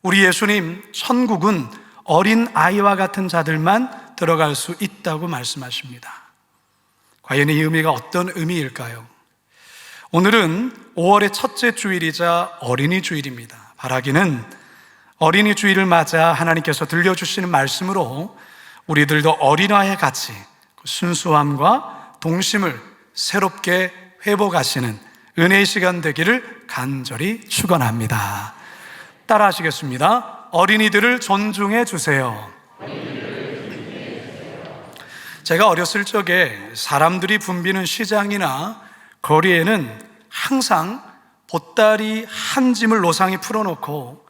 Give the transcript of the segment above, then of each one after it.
우리 예수님, 천국은 어린 아이와 같은 자들만 들어갈 수 있다고 말씀하십니다. 과연 이 의미가 어떤 의미일까요? 오늘은 5월의 첫째 주일이자 어린이 주일입니다. 바라기는 어린이 주일을 맞아 하나님께서 들려주시는 말씀으로 우리들도 어린아이와 같이 순수함과 동심을 새롭게 회복하시는 은혜의 시간 되기를 간절히 축원합니다. 따라 하시겠습니다. 어린이들을 존중해 주세요. 제가 어렸을 적에 사람들이 붐비는 시장이나 거리에는 항상 보따리 한 짐을 노상에 풀어놓고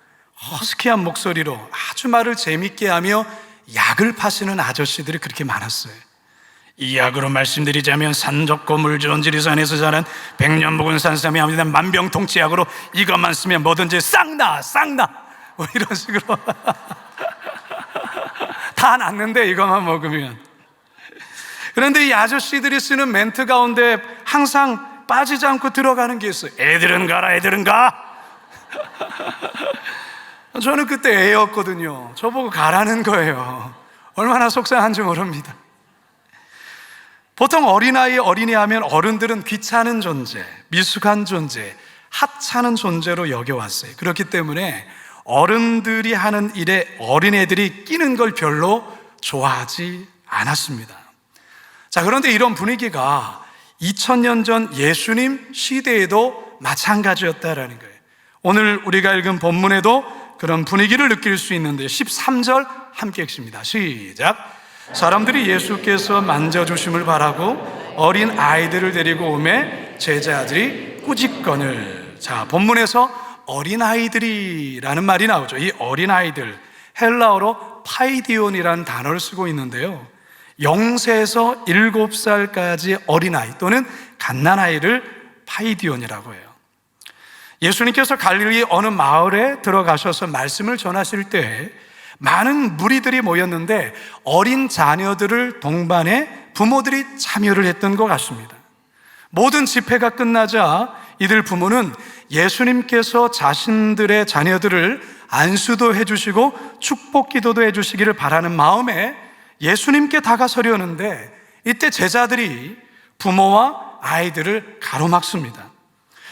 허스키한 목소리로 아주 말을 재밌게 하며 약을 파시는 아저씨들이 그렇게 많았어요. 이 약으로 말씀드리자면 산적고 물 좋은 지리산에서 자란 백년 묵은 산삼이 아무리 만병통치약으로 이것만 쓰면 뭐든지 쌍나 뭐 이런 식으로 다 낫는데 이것만 먹으면. 그런데 이 아저씨들이 쓰는 멘트 가운데 항상 빠지지 않고 들어가는 게 있어요. 애들은 가라, 애들은 가. 저는 그때 애였거든요. 저보고 가라는 거예요. 얼마나 속상한지 모릅니다. 보통 어린아이, 어린이 하면 어른들은 귀찮은 존재, 미숙한 존재, 하찮은 존재로 여겨왔어요. 그렇기 때문에 어른들이 하는 일에 어린애들이 끼는 걸 별로 좋아하지 않았습니다. 자, 그런데 이런 분위기가 2000년 전 예수님 시대에도 마찬가지였다라는 거예요. 오늘 우리가 읽은 본문에도 그런 분위기를 느낄 수 있는데 13절 함께 읽습니다. 시작. 사람들이 예수께서 만져주심을 바라고 어린 아이들을 데리고 오매 제자들이 꾸짖거늘. 자, 본문에서 어린 아이들이라는 말이 나오죠. 이 어린 아이들, 헬라어로 파이디온이라는 단어를 쓰고 있는데요, 0세에서 7살까지 어린아이 또는 갓난아이를 파이디온이라고 해요. 예수님께서 갈릴리 어느 마을에 들어가셔서 말씀을 전하실 때 많은 무리들이 모였는데 어린 자녀들을 동반해 부모들이 참여를 했던 것 같습니다. 모든 집회가 끝나자 이들 부모는 예수님께서 자신들의 자녀들을 안수도 해주시고 축복 기도도 해주시기를 바라는 마음에 예수님께 다가서려는데 이때 제자들이 부모와 아이들을 가로막습니다.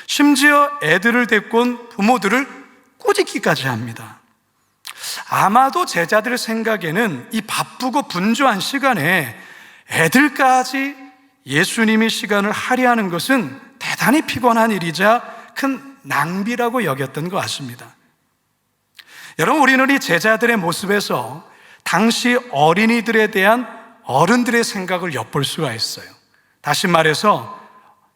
심지어 애들을 데리고 온 부모들을 꾸짖기까지 합니다. 아마도 제자들 생각에는 이 바쁘고 분주한 시간에 애들까지 예수님이 시간을 할애하는 것은 대단히 피곤한 일이자 큰 낭비라고 여겼던 것 같습니다. 여러분, 우리는 이 제자들의 모습에서 당시 어린이들에 대한 어른들의 생각을 엿볼 수가 있어요. 다시 말해서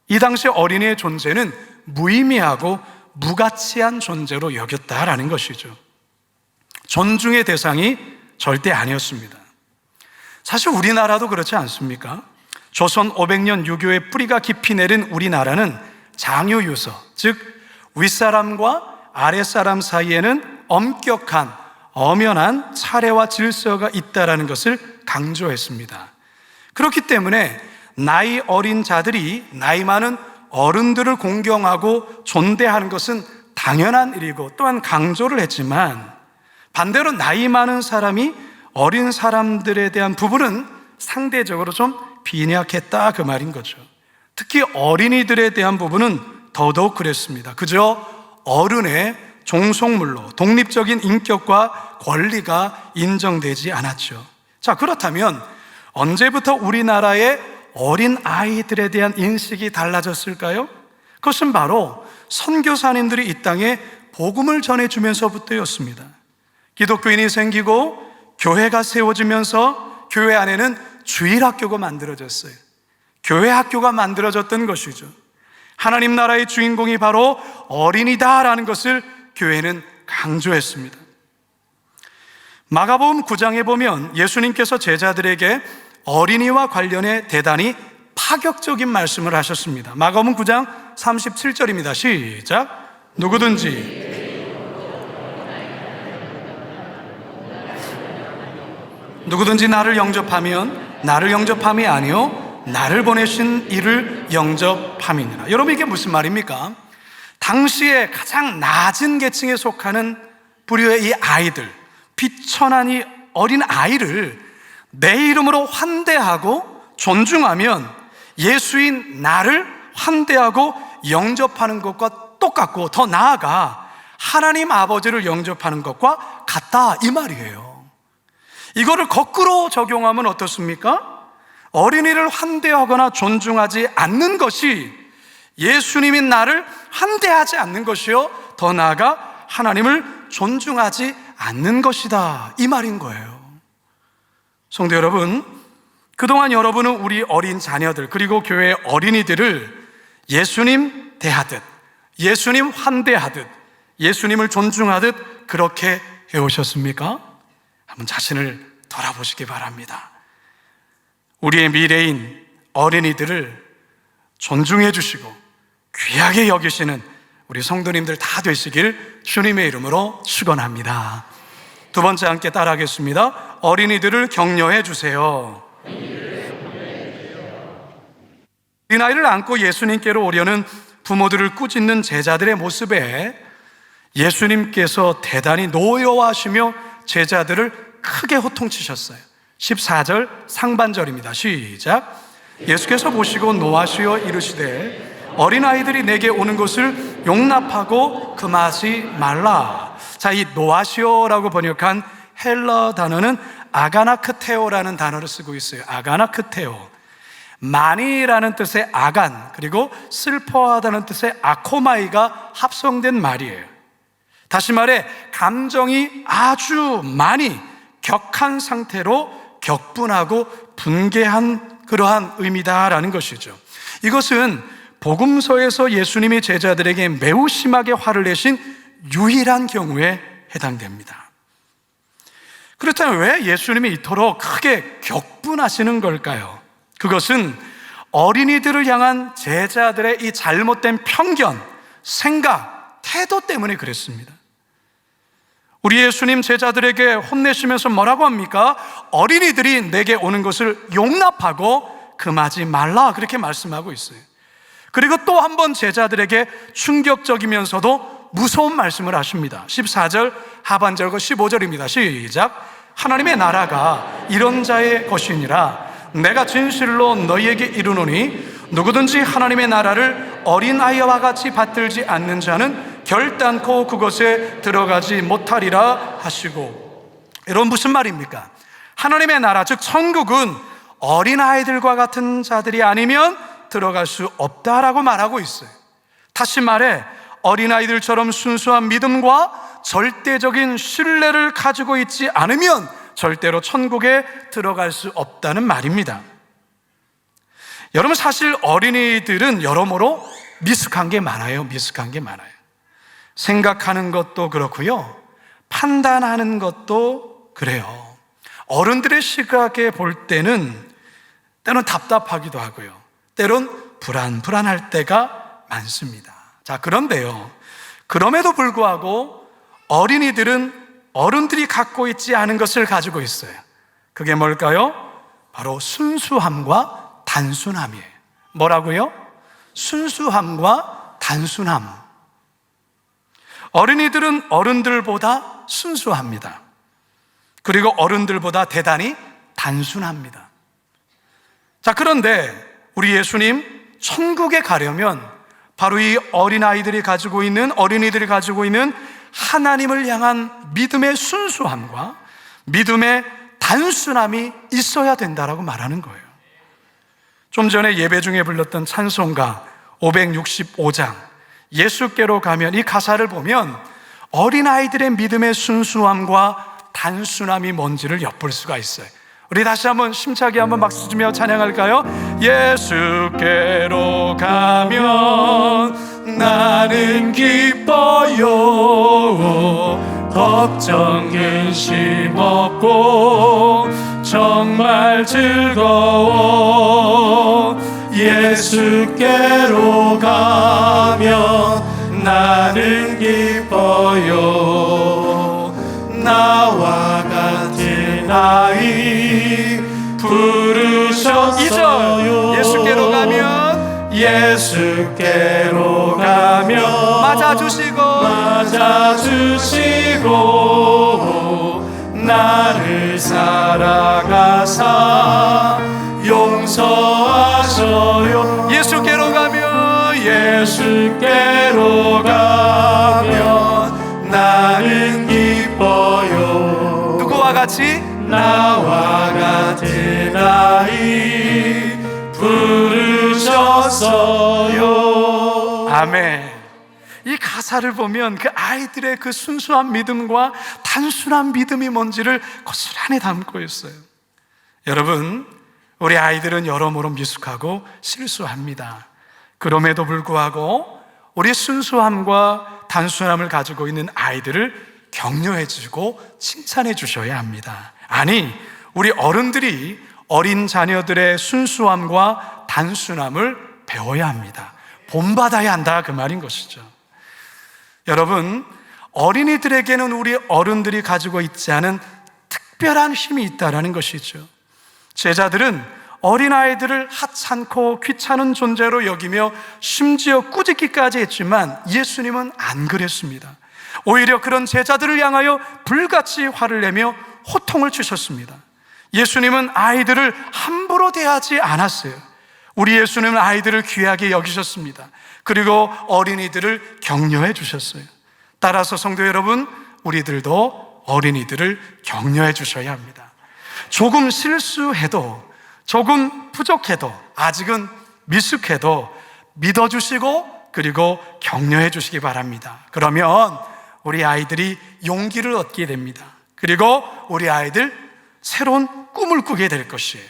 이 당시 어린이의 존재는 무의미하고 무가치한 존재로 여겼다라는 것이죠. 존중의 대상이 절대 아니었습니다. 사실 우리나라도 그렇지 않습니까? 조선 500년 유교의 뿌리가 깊이 내린 우리나라는 장유유서, 즉 윗사람과 아랫사람 사이에는 엄격한 엄연한 차례와 질서가 있다라는 것을 강조했습니다. 그렇기 때문에 나이 어린 자들이 나이 많은 어른들을 공경하고 존대하는 것은 당연한 일이고 또한 강조를 했지만, 반대로 나이 많은 사람이 어린 사람들에 대한 부분은 상대적으로 좀 빈약했다, 그 말인 거죠. 특히 어린이들에 대한 부분은 더더욱 그랬습니다. 그저 어른의 종속물로 독립적인 인격과 권리가 인정되지 않았죠. 자, 그렇다면 언제부터 우리나라의 어린 아이들에 대한 인식이 달라졌을까요? 그것은 바로 선교사님들이 이 땅에 복음을 전해주면서부터였습니다. 기독교인이 생기고 교회가 세워지면서 교회 안에는 주일학교가 만들어졌어요. 교회 학교가 만들어졌던 것이죠. 하나님 나라의 주인공이 바로 어린이다라는 것을 교회는 강조했습니다. 마가복음 9장에 보면 예수님께서 제자들에게 어린이와 관련해 대단히 파격적인 말씀을 하셨습니다. 마가복음 9장 37절입니다. 시작. 누구든지 나를 영접하면 나를 영접함이 아니요 나를 보내신 이를 영접함이니라. 여러분, 이게 무슨 말입니까? 당시에 가장 낮은 계층에 속하는 불효의 이 아이들, 비천한 이 어린 아이를 내 이름으로 환대하고 존중하면 예수인 나를 환대하고 영접하는 것과 똑같고, 더 나아가 하나님 아버지를 영접하는 것과 같다, 이 말이에요. 이거를 거꾸로 적용하면 어떻습니까? 어린이를 환대하거나 존중하지 않는 것이 예수님인 나를 환대하지 않는 것이요, 더 나아가 하나님을 존중하지 않는 것이다, 이 말인 거예요. 성도 여러분, 그동안 여러분은 우리 어린 자녀들, 그리고 교회 어린이들을 예수님 대하듯, 예수님 환대하듯, 예수님을 존중하듯 그렇게 해오셨습니까? 한번 자신을 돌아보시기 바랍니다. 우리의 미래인 어린이들을 존중해 주시고 귀하게 여기시는 우리 성도님들 다 되시길 주님의 이름으로 축원합니다. 두 번째, 함께 따라하겠습니다. 어린이들을 격려해 주세요. 어린아이를 안고 예수님께로 오려는 부모들을 꾸짖는 제자들의 모습에 예수님께서 대단히 노여워하시며 제자들을 크게 호통치셨어요. 14절 상반절입니다. 시작. 예수께서 보시고 노하시어 이르시되 어린아이들이 내게 오는 것을 용납하고 금하지 말라. 자, 이 노하시오라고 번역한 헬러 단어는 아가나크테오라는 단어를 쓰고 있어요. 아가나크테오. 많이라는 뜻의 아간, 그리고 슬퍼하다는 뜻의 아코마이가 합성된 말이에요. 다시 말해 감정이 아주 많이 격한 상태로 격분하고 분개한 그러한 의미다라는 것이죠. 이것은 복음서에서 예수님이 제자들에게 매우 심하게 화를 내신 유일한 경우에 해당됩니다. 그렇다면 왜 예수님이 이토록 크게 격분하시는 걸까요? 그것은 어린이들을 향한 제자들의 이 잘못된 편견, 생각, 태도 때문에 그랬습니다. 우리 예수님 제자들에게 혼내시면서 뭐라고 합니까? 어린이들이 내게 오는 것을 용납하고 금하지 말라, 그렇게 말씀하고 있어요. 그리고 또 한 번 제자들에게 충격적이면서도 무서운 말씀을 하십니다. 14절 하반절과 15절입니다. 시작. 하나님의 나라가 이런 자의 것이니라. 내가 진실로 너희에게 이르노니 누구든지 하나님의 나라를 어린아이와 같이 받들지 않는 자는 결단코 그것에 들어가지 못하리라 하시고. 여러분, 무슨 말입니까? 하나님의 나라, 즉 천국은 어린아이들과 같은 자들이 아니면 들어갈 수 없다라고 말하고 있어요. 다시 말해 어린아이들처럼 순수한 믿음과 절대적인 신뢰를 가지고 있지 않으면 절대로 천국에 들어갈 수 없다는 말입니다. 여러분, 사실 어린이들은 여러모로 미숙한 게 많아요. 미숙한 게 많아요. 생각하는 것도 그렇고요, 판단하는 것도 그래요. 어른들의 시각에 볼 때는 때론 답답하기도 하고요, 때론 불안할 때가 많습니다. 자, 그런데요, 그럼에도 불구하고 어린이들은 어른들이 갖고 있지 않은 것을 가지고 있어요. 그게 뭘까요? 바로 순수함과 단순함이에요. 뭐라고요? 순수함과 단순함. 어린이들은 어른들보다 순수합니다. 그리고 어른들보다 대단히 단순합니다. 자, 그런데 우리 예수님 천국에 가려면 바로 이 어린이들이 가지고 있는 하나님을 향한 믿음의 순수함과 믿음의 단순함이 있어야 된다라고 말하는 거예요. 좀 전에 예배 중에 불렀던 찬송가 565장 예수께로 가면, 이 가사를 보면 어린아이들의 믿음의 순수함과 단순함이 뭔지를 엿볼 수가 있어요. 우리 다시 한번 심차게 한번 박수 주며 찬양할까요? 예수께로 가면 나는 기뻐요. 걱정 근심 없고 정말 즐거워. 예수께로 가면 나는 기뻐요. 나와 같은 아이 부르셨어요. 예수께로 가면 맞아주시고 주시고 나를 사랑하사 용서하셔요. 예수께로 가면 나는 기뻐요. 누구와 같이? 나와 같은 아이 부르셨어요. 아멘. 이 가사를 보면 그 아이들의 그 순수한 믿음과 단순한 믿음이 뭔지를 고스란히 담고 있어요. 여러분, 우리 아이들은 여러모로 미숙하고 실수합니다. 그럼에도 불구하고 우리 순수함과 단순함을 가지고 있는 아이들을 격려해 주고 칭찬해 주셔야 합니다. 아니, 우리 어른들이 어린 자녀들의 순수함과 단순함을 배워야 합니다. 본받아야 한다, 그 말인 것이죠. 여러분, 어린이들에게는 우리 어른들이 가지고 있지 않은 특별한 힘이 있다는 것이죠. 제자들은 어린아이들을 하찮고 귀찮은 존재로 여기며 심지어 꾸짖기까지 했지만 예수님은 안 그랬습니다. 오히려 그런 제자들을 향하여 불같이 화를 내며 호통을 주셨습니다. 예수님은 아이들을 함부로 대하지 않았어요. 우리 예수님은 아이들을 귀하게 여기셨습니다. 그리고 어린이들을 격려해 주셨어요. 따라서 성도 여러분, 우리들도 어린이들을 격려해 주셔야 합니다. 조금 실수해도, 조금 부족해도, 아직은 미숙해도 믿어주시고 그리고 격려해 주시기 바랍니다. 그러면 우리 아이들이 용기를 얻게 됩니다. 그리고 우리 아이들 새로운 꿈을 꾸게 될 것이에요.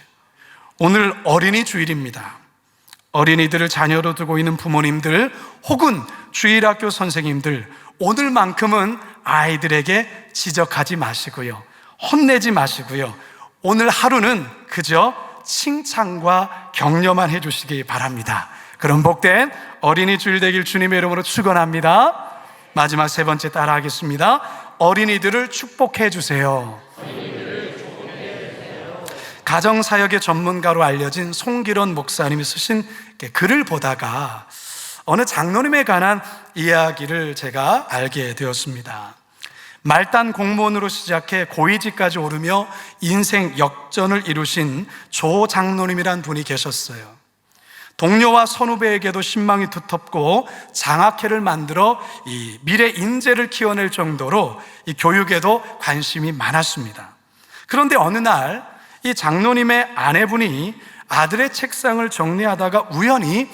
오늘 어린이 주일입니다. 어린이들을 자녀로 두고 있는 부모님들 혹은 주일학교 선생님들, 오늘만큼은 아이들에게 지적하지 마시고요, 혼내지 마시고요, 오늘 하루는 그저 칭찬과 격려만 해주시기 바랍니다. 그럼 복된 어린이 주일 되길 주님의 이름으로 축원합니다. 마지막 세 번째 따라하겠습니다. 어린이들을 축복해 주세요. 가정사역의 전문가로 알려진 송기론 목사님이 쓰신 글을 보다가 어느 장로님에 관한 이야기를 제가 알게 되었습니다. 말단 공무원으로 시작해 고위직까지 오르며 인생 역전을 이루신 조 장로님이란 분이 계셨어요. 동료와 선후배에게도 신망이 두텁고 장학회를 만들어 이 미래 인재를 키워낼 정도로 이 교육에도 관심이 많았습니다. 그런데 어느 날 이 장로님의 아내분이 아들의 책상을 정리하다가 우연히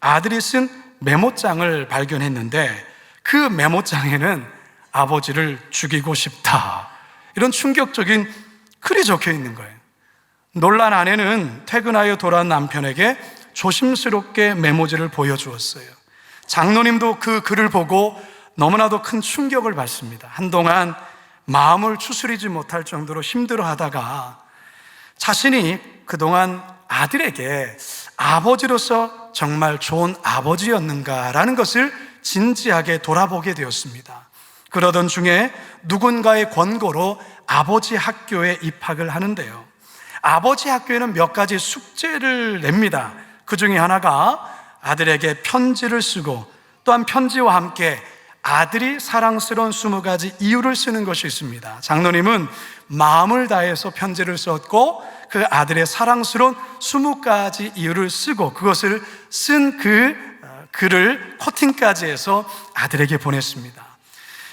아들이 쓴 메모장을 발견했는데 그 메모장에는 아버지를 죽이고 싶다, 이런 충격적인 글이 적혀 있는 거예요. 놀란 아내는 퇴근하여 돌아온 남편에게 조심스럽게 메모지를 보여주었어요. 장로님도 그 글을 보고 너무나도 큰 충격을 받습니다. 한동안 마음을 추스리지 못할 정도로 힘들어하다가 자신이 그동안 아들에게 아버지로서 정말 좋은 아버지였는가라는 것을 진지하게 돌아보게 되었습니다. 그러던 중에 누군가의 권고로 아버지 학교에 입학을 하는데요, 아버지 학교에는 몇 가지 숙제를 냅니다. 그 중에 하나가 아들에게 편지를 쓰고 또한 편지와 함께 아들이 사랑스러운 20가지 이유를 쓰는 것이 있습니다. 장로님은 마음을 다해서 편지를 썼고 그 아들의 사랑스러운 20가지 이유를 쓰고 그것을 쓴 그 글을 코팅까지 해서 아들에게 보냈습니다.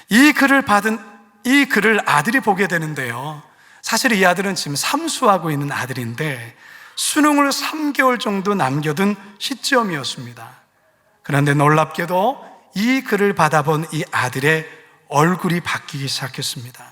이 글을 아들이 보게 되는데요, 사실 이 아들은 지금 삼수하고 있는 아들인데 수능을 3개월 정도 남겨둔 시점이었습니다. 그런데 놀랍게도 이 글을 받아본 이 아들의 얼굴이 바뀌기 시작했습니다.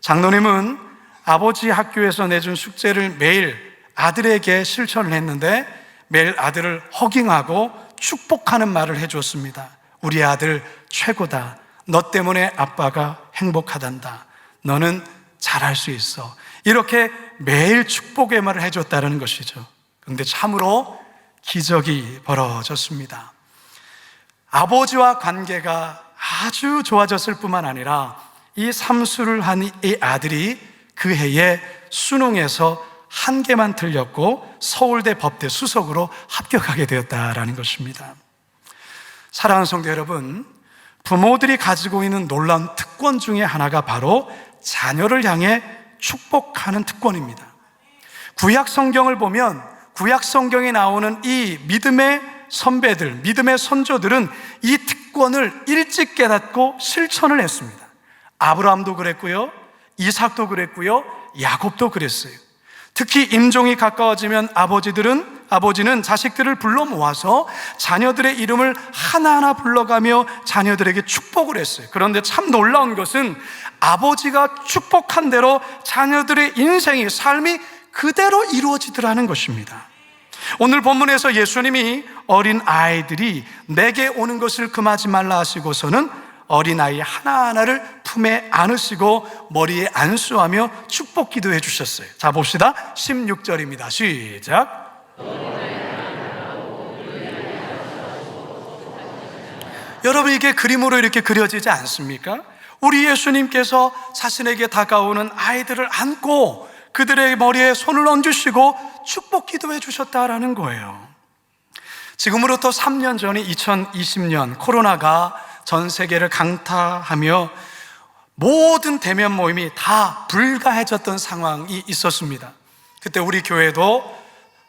장로님은 아버지 학교에서 내준 숙제를 매일 아들에게 실천을 했는데 매일 아들을 허깅하고 축복하는 말을 해줬습니다. 우리 아들 최고다. 너 때문에 아빠가 행복하단다. 너는 잘할 수 있어. 이렇게 매일 축복의 말을 해줬다는 것이죠. 그런데 참으로 기적이 벌어졌습니다. 아버지와 관계가 아주 좋아졌을 뿐만 아니라 이 삼수를 한 이 아들이 그 해에 수능에서 1개만 틀렸고 서울대 법대 수석으로 합격하게 되었다라는 것입니다. 사랑하는 성도 여러분, 부모들이 가지고 있는 놀라운 특권 중에 하나가 바로 자녀를 향해 축복하는 특권입니다. 구약 성경을 보면 구약 성경에 나오는 이 믿음의 선배들, 믿음의 선조들은 이 특권을 일찍 깨닫고 실천을 했습니다. 아브라함도 그랬고요, 이삭도 그랬고요, 야곱도 그랬어요. 특히 임종이 가까워지면 아버지는 자식들을 불러 모아서 자녀들의 이름을 하나하나 불러가며 자녀들에게 축복을 했어요. 그런데 참 놀라운 것은 아버지가 축복한 대로 자녀들의 인생이, 삶이 그대로 이루어지더라는 것입니다. 오늘 본문에서 예수님이 어린 아이들이 내게 오는 것을 금하지 말라 하시고서는 어린아이 하나하나를 품에 안으시고 머리에 안수하며 축복 기도해 주셨어요. 자, 봅시다. 16절입니다. 시작. 여러분, 이게 그림으로 이렇게 그려지지 않습니까? 우리 예수님께서 자신에게 다가오는 아이들을 안고 그들의 머리에 손을 얹으시고 축복 기도해 주셨다라는 거예요. 지금으로부터 3년 전인 2020년 코로나가 전 세계를 강타하며 모든 대면 모임이 다 불가해졌던 상황이 있었습니다. 그때 우리 교회도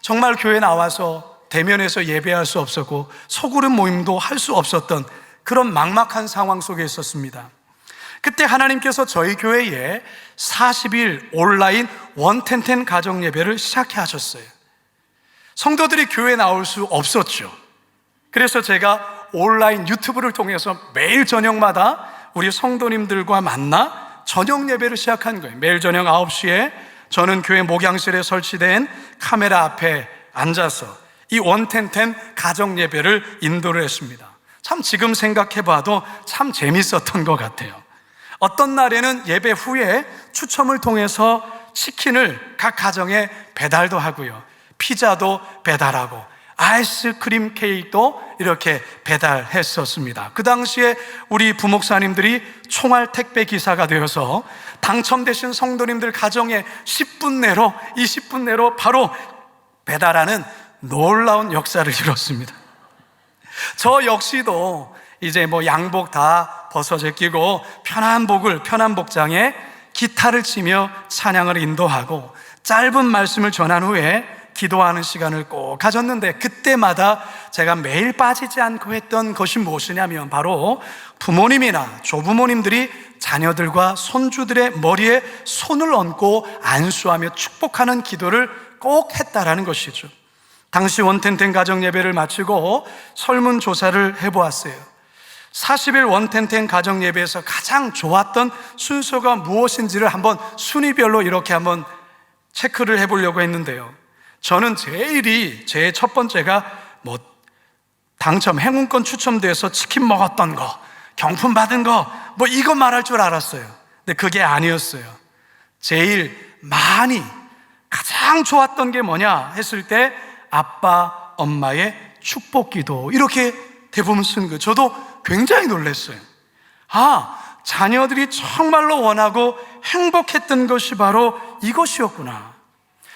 정말 교회에 나와서 대면에서 예배할 수 없었고 소그룹 모임도 할 수 없었던 그런 막막한 상황 속에 있었습니다. 그때 하나님께서 저희 교회에 40일 온라인 원텐텐 가정 예배를 시작해 하셨어요. 성도들이 교회에 나올 수 없었죠. 그래서 제가 온라인 유튜브를 통해서 매일 저녁마다 우리 성도님들과 만나 저녁 예배를 시작한 거예요. 매일 저녁 9시에 저는 교회 목양실에 설치된 카메라 앞에 앉아서 이 원텐텐 가정 예배를 인도를 했습니다. 참 지금 생각해봐도 참 재밌었던 것 같아요. 어떤 날에는 예배 후에 추첨을 통해서 치킨을 각 가정에 배달도 하고요, 피자도 배달하고 아이스크림 케이크도 이렇게 배달했었습니다. 그 당시에 우리 부목사님들이 총알 택배 기사가 되어서 당첨되신 성도님들 가정에 10분 내로, 20분 내로 바로 배달하는 놀라운 역사를 이뤘습니다. 저 역시도 이제 양복 다 벗어제 끼고 편한 복장에 기타를 치며 찬양을 인도하고 짧은 말씀을 전한 후에 기도하는 시간을 꼭 가졌는데, 그때마다 제가 매일 빠지지 않고 했던 것이 무엇이냐면 바로 부모님이나 조부모님들이 자녀들과 손주들의 머리에 손을 얹고 안수하며 축복하는 기도를 꼭 했다라는 것이죠. 당시 원텐텐 가정 예배를 마치고 설문조사를 해보았어요. 40일 원텐텐 가정 예배에서 가장 좋았던 순서가 무엇인지를 한번 순위별로 이렇게 한번 체크를 해보려고 했는데요, 저는 제 첫 번째가 행운권 추첨돼서 치킨 먹었던 거, 경품 받은 거, 이거 말할 줄 알았어요. 근데 그게 아니었어요. 제일 가장 좋았던 게 뭐냐 했을 때 아빠, 엄마의 축복 기도, 이렇게 대부분 쓴 거예요. 저도 굉장히 놀랐어요. 자녀들이 정말로 원하고 행복했던 것이 바로 이것이었구나.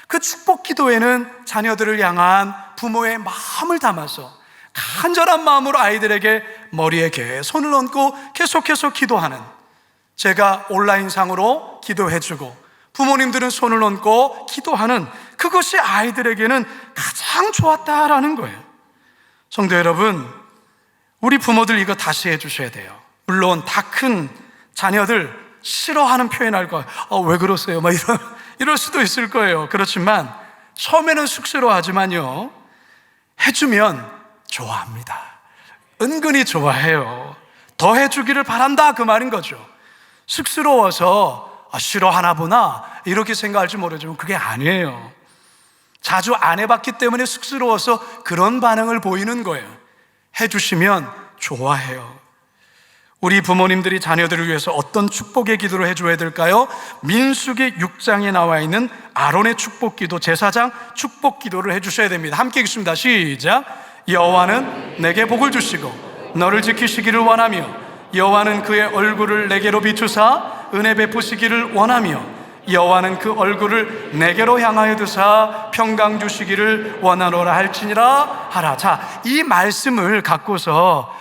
그 축복 기도에는 자녀들을 향한 부모의 마음을 담아서 간절한 마음으로 아이들에게 머리에 손을 얹고 계속해서 기도하는, 제가 온라인상으로 기도해주고 부모님들은 손을 얹고 기도하는 그것이 아이들에게는 가장 좋았다라는 거예요. 성도 여러분, 우리 부모들 이거 다시 해주셔야 돼요. 물론 다 큰 자녀들 싫어하는 표현할 거예요. 왜 그러세요? 이럴 수도 있을 거예요. 그렇지만 처음에는 쑥스러워하지만요, 해주면 좋아합니다. 은근히 좋아해요. 더 해주기를 바란다, 그 말인 거죠. 쑥스러워서 싫어하나 보나 이렇게 생각할지 모르지만 그게 아니에요. 자주 안 해봤기 때문에 쑥스러워서 그런 반응을 보이는 거예요. 해주시면 좋아해요. 우리 부모님들이 자녀들을 위해서 어떤 축복의 기도를 해줘야 될까요? 민수기 6장에 나와 있는 아론의 축복 기도, 제사장 축복 기도를 해주셔야 됩니다. 함께 읽습니다. 시작. 여호와는 내게 복을 주시고 너를 지키시기를 원하며 여호와는 그의 얼굴을 내게로 비추사 은혜 베푸시기를 원하며 여호와는 그 얼굴을 내게로 향하여 두사 평강 주시기를 원하노라 할지니라 하라. 자, 이 말씀을 갖고서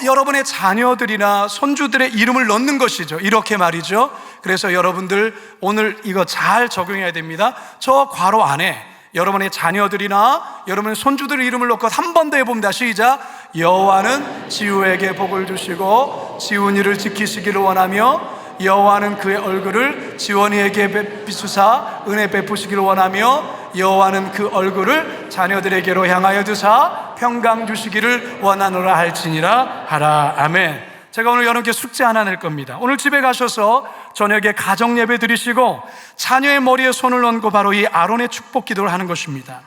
여러분의 자녀들이나 손주들의 이름을 넣는 것이죠. 이렇게 말이죠. 그래서 여러분들 오늘 이거 잘 적용해야 됩니다. 저 괄호 안에 여러분의 자녀들이나 여러분의 손주들의 이름을 넣고 한 번 더 해봅니다. 시작. 여호와는 지우에게 복을 주시고 지훈이를 지키시기를 원하며 여호와는 그의 얼굴을 지원이에게 비추사 은혜 베푸시기를 원하며 여호와는 그 얼굴을 자녀들에게로 향하여 두사 평강 주시기를 원하노라 할지니라 하라. 아멘. 제가 오늘 여러분께 숙제 하나 낼 겁니다. 오늘 집에 가셔서 저녁에 가정 예배 드리시고 자녀의 머리에 손을 얹고 바로 이 아론의 축복 기도를 하는 것입니다.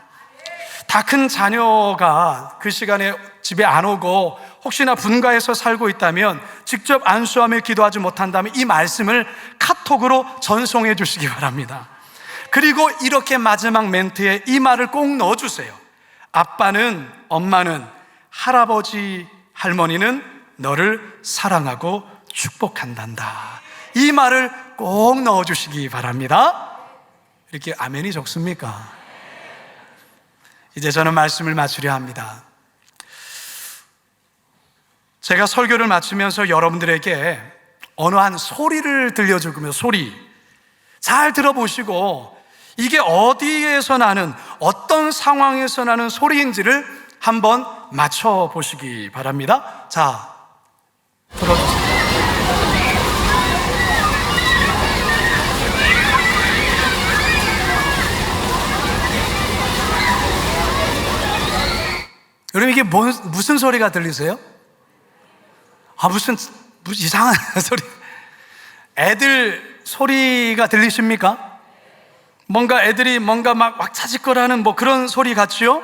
다 큰 자녀가 그 시간에 집에 안 오고 혹시나 분가해서 살고 있다면 직접 안수하며 기도하지 못한다면 이 말씀을 카톡으로 전송해 주시기 바랍니다. 그리고 이렇게 마지막 멘트에 이 말을 꼭 넣어주세요. 아빠는, 엄마는, 할아버지, 할머니는 너를 사랑하고 축복한단다. 이 말을 꼭 넣어주시기 바랍니다. 이렇게 아멘이 적습니까? 이제 저는 말씀을 마치려 합니다. 제가 설교를 마치면서 여러분들에게 어느 한 소리를 들려주면 소리 잘 들어보시고 이게 어디에서 나는 어떤 상황에서 나는 소리인지를 한번 맞춰보시기 바랍니다. 자, 들어주세요. 여러분 이게 무슨 소리가 들리세요? 무슨 이상한 소리. 애들 소리가 들리십니까? 뭔가 애들이 뭔가 막 왁자지껄하는 그런 소리 같지요?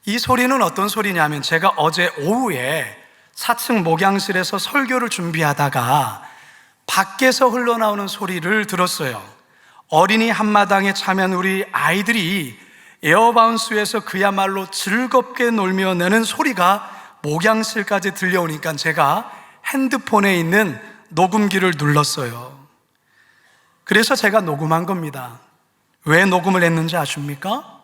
이 소리는 어떤 소리냐면 제가 어제 오후에 4층 목양실에서 설교를 준비하다가 밖에서 흘러나오는 소리를 들었어요. 어린이 한마당에 참여한 우리 아이들이 에어바운스에서 그야말로 즐겁게 놀며 내는 소리가 목양실까지 들려오니까 제가 핸드폰에 있는 녹음기를 눌렀어요. 그래서 제가 녹음한 겁니다. 왜 녹음을 했는지 아십니까?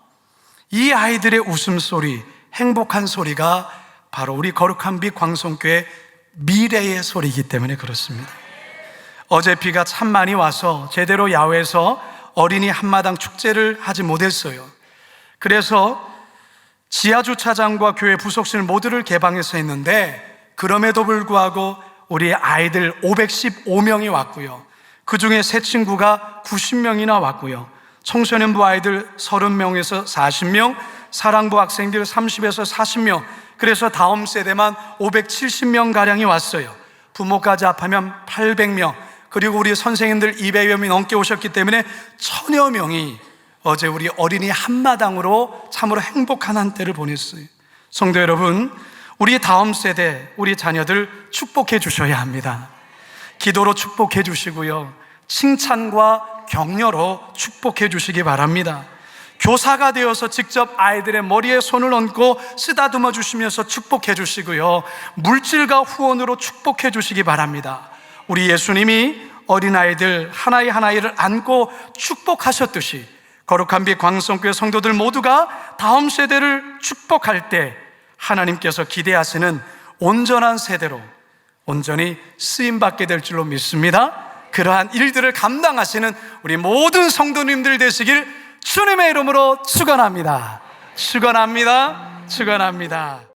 이 아이들의 웃음소리, 행복한 소리가 바로 우리 거룩한 빛 광성교회 미래의 소리이기 때문에 그렇습니다. 어제 비가 참 많이 와서 제대로 야외에서 어린이 한마당 축제를 하지 못했어요. 그래서 지하주차장과 교회 부속실 모두를 개방해서 했는데 그럼에도 불구하고 우리 아이들 515명이 왔고요. 그 중에 새 친구가 90명이나 왔고요. 청소년부 아이들 30명에서 40명, 사랑부 학생들 30에서 40명, 그래서 다음 세대만 570명가량이 왔어요. 부모까지 합하면 800명, 그리고 우리 선생님들 200여 명이 넘게 오셨기 때문에 1000여 명이 어제 우리 어린이 한마당으로 참으로 행복한 한때를 보냈어요. 성도 여러분, 우리 다음 세대, 우리 자녀들 축복해 주셔야 합니다. 기도로 축복해 주시고요, 칭찬과 격려로 축복해 주시기 바랍니다. 교사가 되어서 직접 아이들의 머리에 손을 얹고 쓰다듬어 주시면서 축복해 주시고요, 물질과 후원으로 축복해 주시기 바랍니다. 우리 예수님이 어린아이들 하나이 하나이를 안고 축복하셨듯이 거룩한 빛 광성교회 성도들 모두가 다음 세대를 축복할 때 하나님께서 기대하시는 온전한 세대로 온전히 쓰임받게 될 줄로 믿습니다. 그러한 일들을 감당하시는 우리 모든 성도님들 되시길 주님의 이름으로 축원합니다. 축원합니다. 축원합니다.